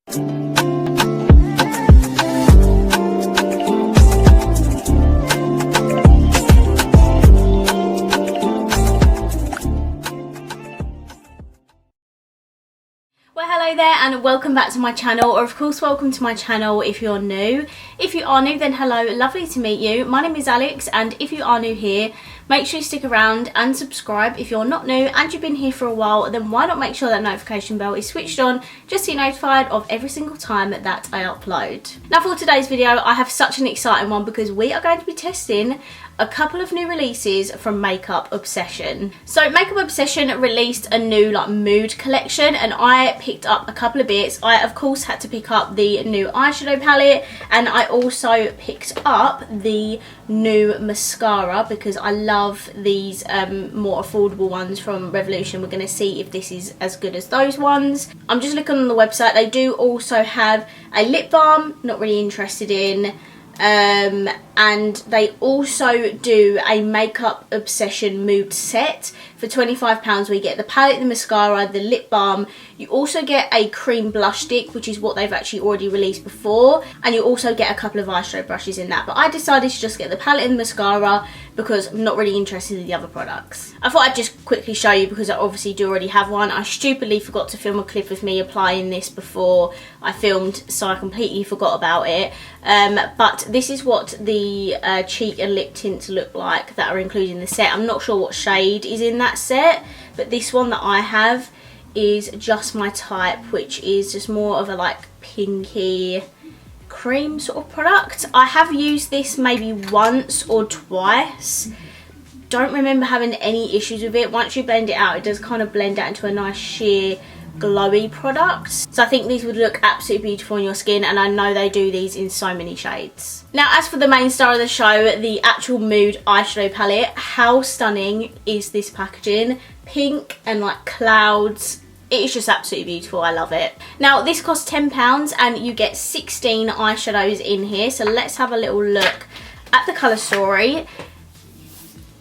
Well, hello there and welcome back to my channel, or of course welcome to my channel if you're new. If you are new, then hello, lovely to meet you. My name is Alex, and if you are new here, make sure you stick around and subscribe. If you're not new and you've been here for a while, then why not make sure that notification bell is switched on just so you're notified of every single time that I upload. Now for today's video, I have such an exciting one because we are going to be testing a couple of new releases from Makeup Obsession. So Makeup Obsession released a new mood collection, and I picked up a couple of bits. I of course had to pick up the new eyeshadow palette, and I also picked up the new mascara because I love these more affordable ones from Revolution. We're going to see if this is as good as those ones. I'm just looking on the website. They do also have a lip balm, not really interested in. And they also do a Makeup Obsession mood set. For £25 we get the palette, the mascara, the lip balm. You also get a cream blush stick, which is what they've actually already released before, and you also get a couple of eyeshadow brushes in that. But I decided to just get the palette and the mascara because I'm not really interested in the other products. I thought I'd just quickly show you because I obviously do already have one. I stupidly forgot to film a clip of me applying this before I filmed, so I completely forgot about it. But this is what the cheek and lip tints look like that are included in the set. I'm not sure what shade is in that set, but this one that I have is just my type, which is just more of a pinky cream sort of product. I have used this maybe once or twice. Don't remember having any issues with it. Once you blend it out, it does kind of blend out into a nice sheer glowy product. So I think these would look absolutely beautiful on your skin, and I know they do these in so many shades. Now as for the main star of the show, the actual Mood eyeshadow palette, how stunning is this packaging? Pink and clouds. It is just absolutely beautiful. I love it. Now this costs £10 and you get 16 eyeshadows in here. So let's have a little look at the colour story.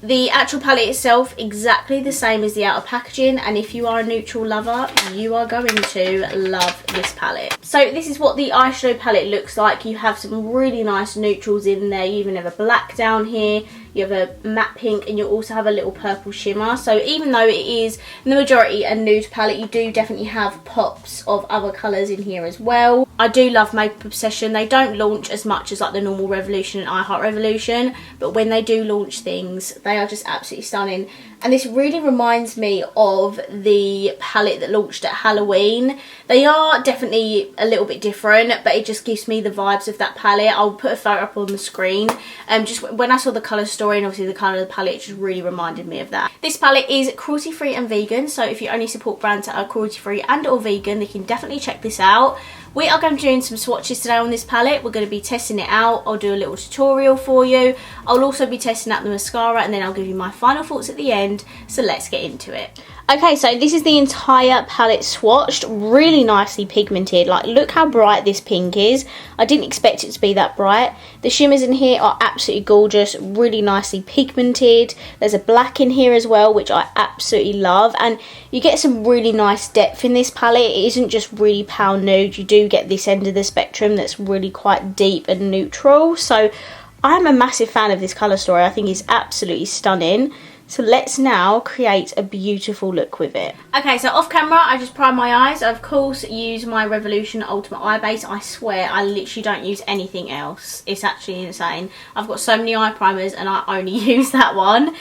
The actual palette itself, exactly the same as the outer packaging, and if you are a neutral lover, you are going to love this palette. So this is what the eyeshadow palette looks like. You have some really nice neutrals in there. You even have a black down here. You have a matte pink, and you also have a little purple shimmer. So even though it is in the majority a nude palette, you do definitely have pops of other colours in here as well. I do love Makeup Obsession. They don't launch as much as the normal Revolution and I Heart Revolution, but when they do launch things, they are just absolutely stunning. And this really reminds me of the palette that launched at Halloween. They are definitely a little bit different, but it just gives me the vibes of that palette. I'll put a photo up on the screen. Just when I saw the colour story and obviously the colour of the palette, it just really reminded me of that. This palette is cruelty free and vegan, so if you only support brands that are cruelty free and or vegan, then you can definitely check this out. We are going to be doing some swatches today on this palette. We're going to be testing it out. I'll do a little tutorial for you. I'll also be testing out the mascara, and then I'll give you my final thoughts at the end. So let's get into it. Okay, so this is the entire palette swatched, really nicely pigmented. Look how bright this pink is. I didn't expect it to be that bright. The shimmers in here are absolutely gorgeous, really nicely pigmented. There's a black in here as well, which I absolutely love, and you get some really nice depth in this palette. It isn't just really pale nude. You do get this end of the spectrum that's really quite deep and neutral. So I'm a massive fan of this colour story. I think it's absolutely stunning. So let's now create a beautiful look with it. Okay, so off camera, I just prime my eyes. I, of course, use my Revolution Ultimate Eye Base. I swear, I literally don't use anything else. It's actually insane. I've got so many eye primers and I only use that one.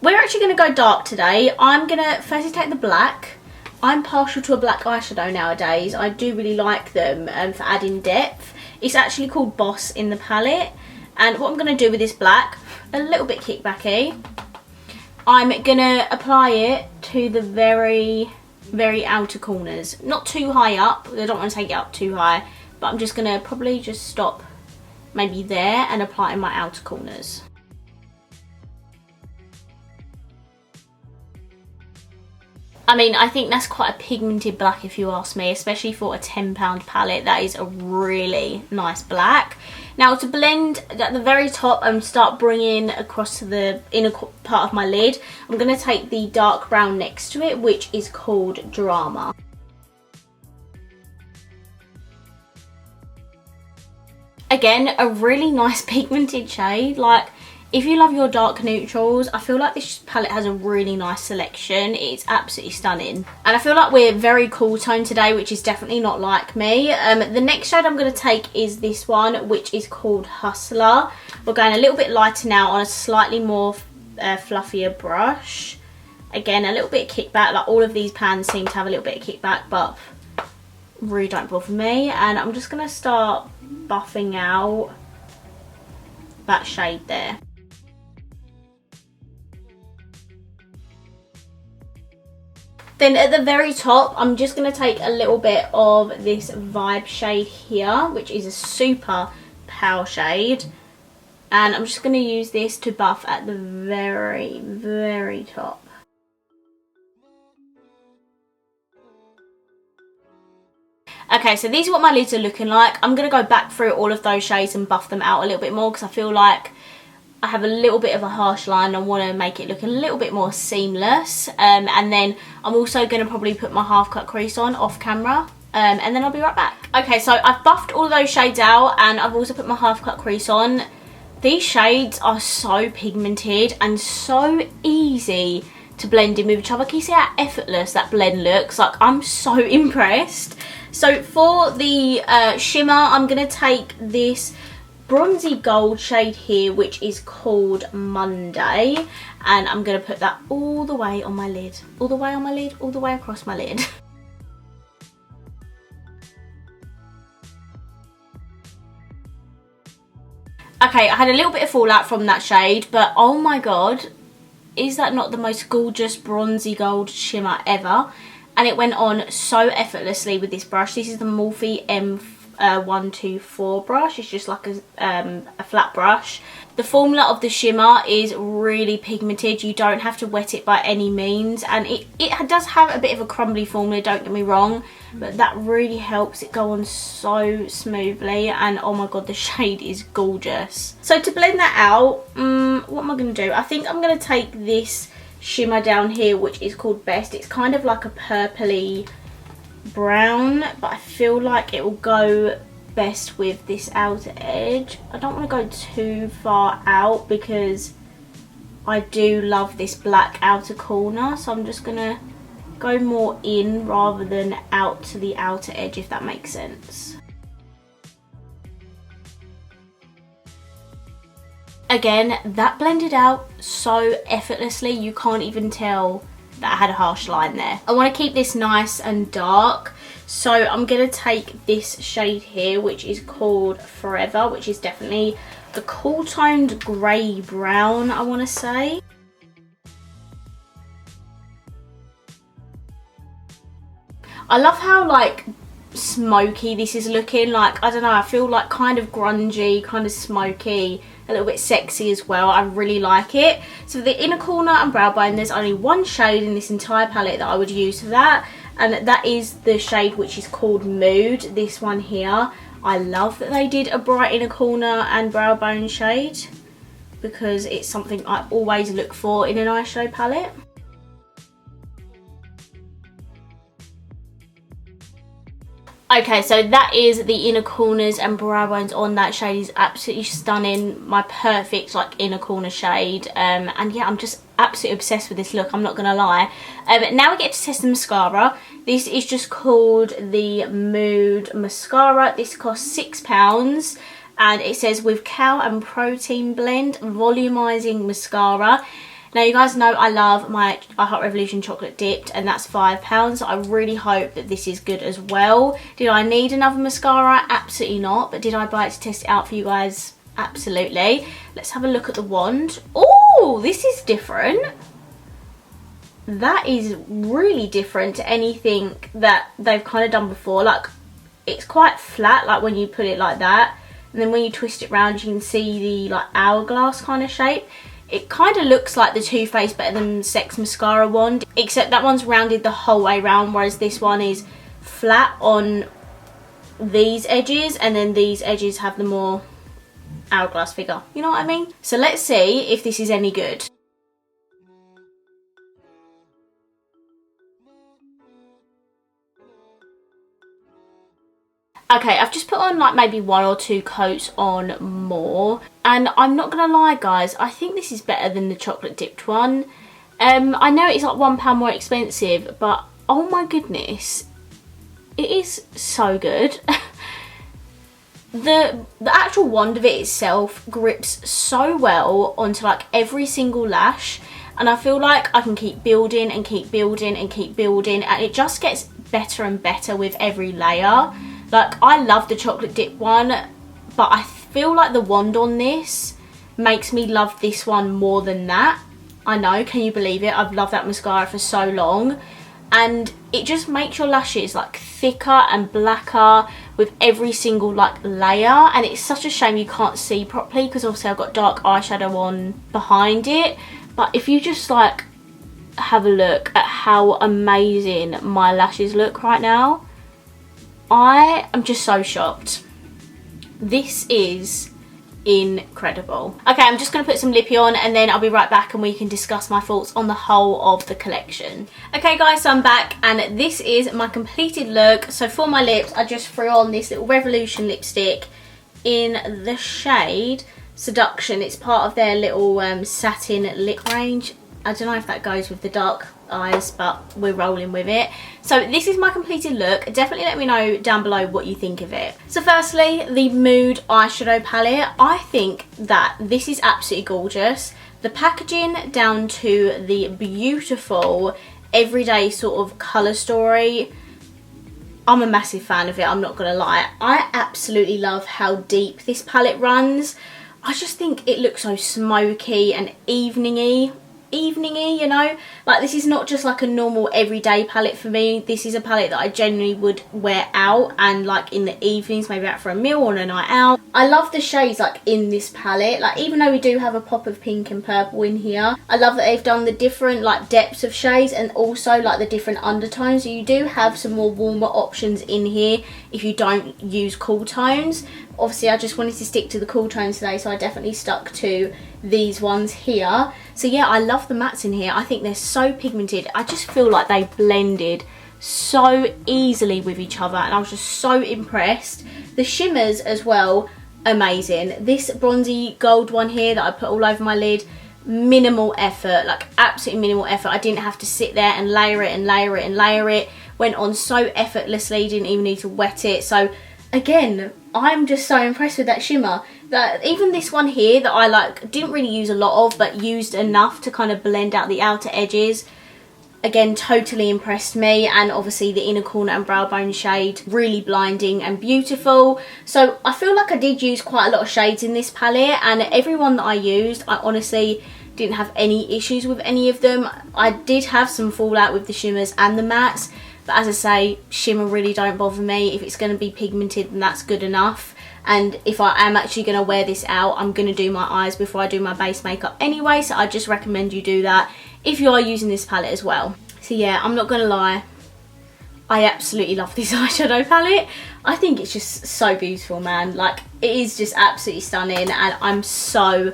We're actually going to go dark today. I'm going to firstly take the black. I'm partial to a black eyeshadow nowadays. I do really like them for adding depth. It's actually called Boss in the palette. And what I'm going to do with this black, a little bit kickbacky, I'm going to apply it to the very, very outer corners. Not too high up. I don't want to take it up too high. But I'm just going to probably just stop maybe there and apply it in my outer corners. I mean, I think that's quite a pigmented black if you ask me, especially for a £10 palette. That is a really nice black. Now to blend at the very top and start bringing across to the inner part of my lid, I'm going to take the dark brown next to it, which is called Drama. Again, a really nice pigmented shade. Like, if you love your dark neutrals, I feel like this palette has a really nice selection. It's absolutely stunning. And I feel like we're very cool tone today, which is definitely not like me. The next shade I'm going to take is this one, which is called Hustler. We're going a little bit lighter now on a slightly more fluffier brush. Again, a little bit of kickback. Like, all of these pans seem to have a little bit of kickback, but really don't bother me. And I'm just going to start buffing out that shade there. Then at the very top, I'm just going to take a little bit of this Vibe shade here, which is a super pale shade. And I'm just going to use this to buff at the very, very top. Okay, so these are what my lids are looking like. I'm going to go back through all of those shades and buff them out a little bit more, because I feel like I have a little bit of a harsh line. I want to make it look a little bit more seamless. And then I'm also going to probably put my half cut crease on off camera. And then I'll be right back. Okay, so I've buffed all of those shades out, and I've also put my half cut crease on. These shades are so pigmented and so easy to blend in with each other. Can you see how effortless that blend looks? Like, I'm so impressed. So for the shimmer, I'm going to take this bronzy gold shade here, which is called Monday, and I'm going to put that all the way on my lid, all the way on my lid, all the way across my lid. Okay, I had a little bit of fallout from that shade, but oh my god, is that not the most gorgeous bronzy gold shimmer ever? And it went on so effortlessly with this brush. This is the Morphe M124 brush. It's just like a flat brush. The formula of the shimmer is really pigmented. You don't have to wet it by any means. And it does have a bit of a crumbly formula, don't get me wrong. But that really helps it go on so smoothly. And oh my god, the shade is gorgeous. So to blend that out, what am I going to do? I think I'm going to take this shimmer down here, which is called Best. It's kind of like a purpley brown, but I feel like it will go best with this outer edge. I don't want to go too far out because I do love this black outer corner, so I'm just gonna go more in rather than out to the outer edge, if that makes sense. Again, that blended out so effortlessly, you can't even tell that I had a harsh line there. I want to keep this nice and dark, so I'm going to take this shade here, which is called Forever, which is definitely the cool toned grey brown, I want to say. I love how like smoky this is looking. Like, I don't know, I feel like kind of grungy, kind of smoky, a little bit sexy as well. I really like it. So for the inner corner and brow bone, there's only one shade in this entire palette that I would use for that, and that is the shade which is called Mood, this one here. I love that they did a bright inner corner and brow bone shade, because it's something I always look for in an eyeshadow palette. Okay, so that is the inner corners and brow bones on. That shade is absolutely stunning. My perfect like inner corner shade. And yeah, I'm just absolutely obsessed with this look, I'm not gonna lie. Now we get to test the mascara. This is just called the Mood Mascara. This costs £6 and it says with cow and protein blend volumizing mascara. Now you guys know I love my I Heart Revolution chocolate dipped, and that's £5. So I really hope that this is good as well. Did I need another mascara? Absolutely not. But did I buy it to test it out for you guys? Absolutely. Let's have a look at the wand. Oh, this is different. That is really different to anything that they've kind of done before. Like, it's quite flat, like when you put it like that, and then when you twist it round you can see the like hourglass kind of shape. It kind of looks like the Too Faced Better Than Sex mascara wand, except that one's rounded the whole way round, whereas this one is flat on these edges, and then these edges have the more hourglass figure. You know what I mean? So let's see if this is any good. Okay, I've just put on like maybe 1 or 2 coats on more, and I'm not gonna lie guys, I think this is better than the chocolate dipped one. I know it's like £1 more expensive, but oh my goodness, it is so good. The actual wand of it itself grips so well onto like every single lash, and I feel like I can keep building and keep building and keep building, and it just gets better and better with every layer. Like, I love the chocolate dip one, but I feel like the wand on this makes me love this one more than that. I know, can you believe it? I've loved that mascara for so long, and it just makes your lashes like thicker and blacker with every single like layer, and it's such a shame you can't see properly because obviously I've got dark eyeshadow on behind it. But if you just like have a look at how amazing my lashes look right now, I am just so shocked. This is incredible. Okay, I'm just going to put some lippy on and then I'll be right back and we can discuss my thoughts on the whole of the collection. Okay guys, so I'm back and this is my completed look. So for my lips, I just threw on this little Revolution lipstick in the shade Seduction. It's part of their little satin lip range. I don't know if that goes with the dark eyes, but we're rolling with it. So this is my completed look. Definitely let me know down below what you think of it. So firstly, the Mood eyeshadow palette. I think that this is absolutely gorgeous. The packaging down to the beautiful everyday sort of colour story. I'm a massive fan of it, I'm not gonna lie. I absolutely love how deep this palette runs. I just think it looks so smoky and evening-y, you know, like this is not just like a normal everyday palette for me. This is a palette that I genuinely would wear out and like in the evenings, maybe out for a meal or on a night out. I love the shades like in this palette, like even though we do have a pop of pink and purple in here, I love that they've done the different like depths of shades and also like the different undertones. So you do have some more warmer options in here if you don't use cool tones. Obviously I just wanted to stick to the cool tones today, so I definitely stuck to these ones here. So yeah, I love the mattes in here. I think they're so pigmented. I just feel like they blended so easily with each other and I was just so impressed. The shimmers as well, amazing. This bronzy gold one here that I put all over my lid, minimal effort, like absolutely minimal effort. I didn't have to sit there and layer it and layer it and layer it. Went on so effortlessly, didn't even need to wet it. So again, I'm just so impressed with that shimmer. That even this one here that I like didn't really use a lot of, but used enough to kind of blend out the outer edges. Again, totally impressed me. And obviously the inner corner and brow bone shade, really blinding and beautiful. So I feel like I did use quite a lot of shades in this palette, and every one that I used, I honestly didn't have any issues with any of them. I did have some fallout with the shimmers and the mattes, but as I say, shimmer really don't bother me. If it's going to be pigmented, then that's good enough. And if I am actually going to wear this out, I'm going to do my eyes before I do my base makeup anyway. So I just recommend you do that if you are using this palette as well. So yeah, I'm not going to lie, I absolutely love this eyeshadow palette. I think it's just so beautiful, man. Like, it is just absolutely stunning and I'm so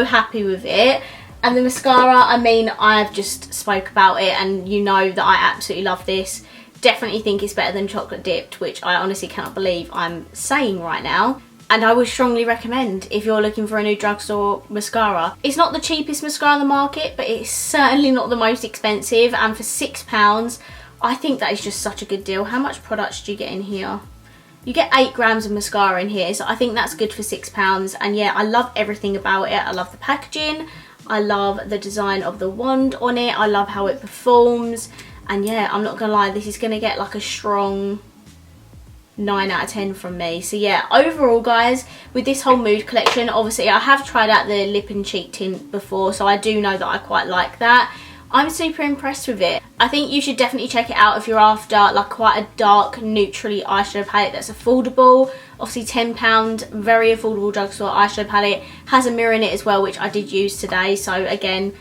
happy with it. And the mascara, I mean, I've just spoke about it and you know that I absolutely love this. Definitely think it's better than chocolate dipped, which I honestly cannot believe I'm saying right now. And I would strongly recommend if you're looking for a new drugstore mascara. It's not the cheapest mascara on the market, but it's certainly not the most expensive. And for £6, I think that is just such a good deal. How much products do you get in here? You get 8 grams of mascara in here, so I think that's good for £6. And yeah, I love everything about it. I love the packaging. I love the design of the wand on it. I love how it performs. And yeah, I'm not gonna lie, this is gonna get like a strong 9 out of 10 from me. So yeah, overall guys, with this whole Mood collection, obviously I have tried out the lip and cheek tint before, so I do know that I quite like that. I'm super impressed with it. I think you should definitely check it out if you're after like quite a dark, neutrally eyeshadow palette that's affordable. Obviously £10, very affordable drugstore eyeshadow palette. Has a mirror in it as well, which I did use today. So again,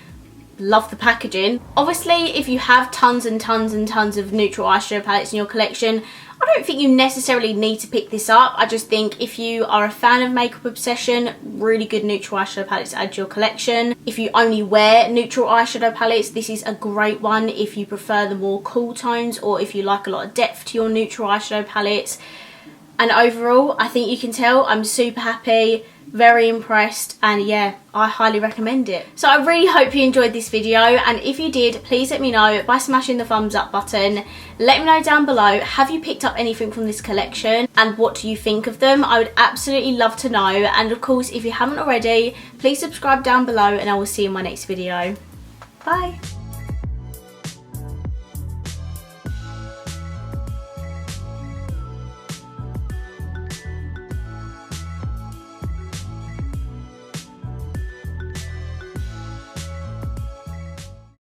love the packaging. Obviously, if you have tons and tons and tons of neutral eyeshadow palettes in your collection, I don't think you necessarily need to pick this up. I just think if you are a fan of Makeup Obsession, really good neutral eyeshadow palettes to add to your collection. If you only wear neutral eyeshadow palettes, this is a great one if you prefer the more cool tones or if you like a lot of depth to your neutral eyeshadow palettes. And overall, I think you can tell I'm super happy, very impressed, and yeah, I highly recommend it. So I really hope you enjoyed this video, and if you did, please let me know by smashing the thumbs up button. Let me know down below, have you picked up anything from this collection and what do you think of them? I would absolutely love to know. And of course, if you haven't already, please subscribe down below and I will see you in my next video. Bye.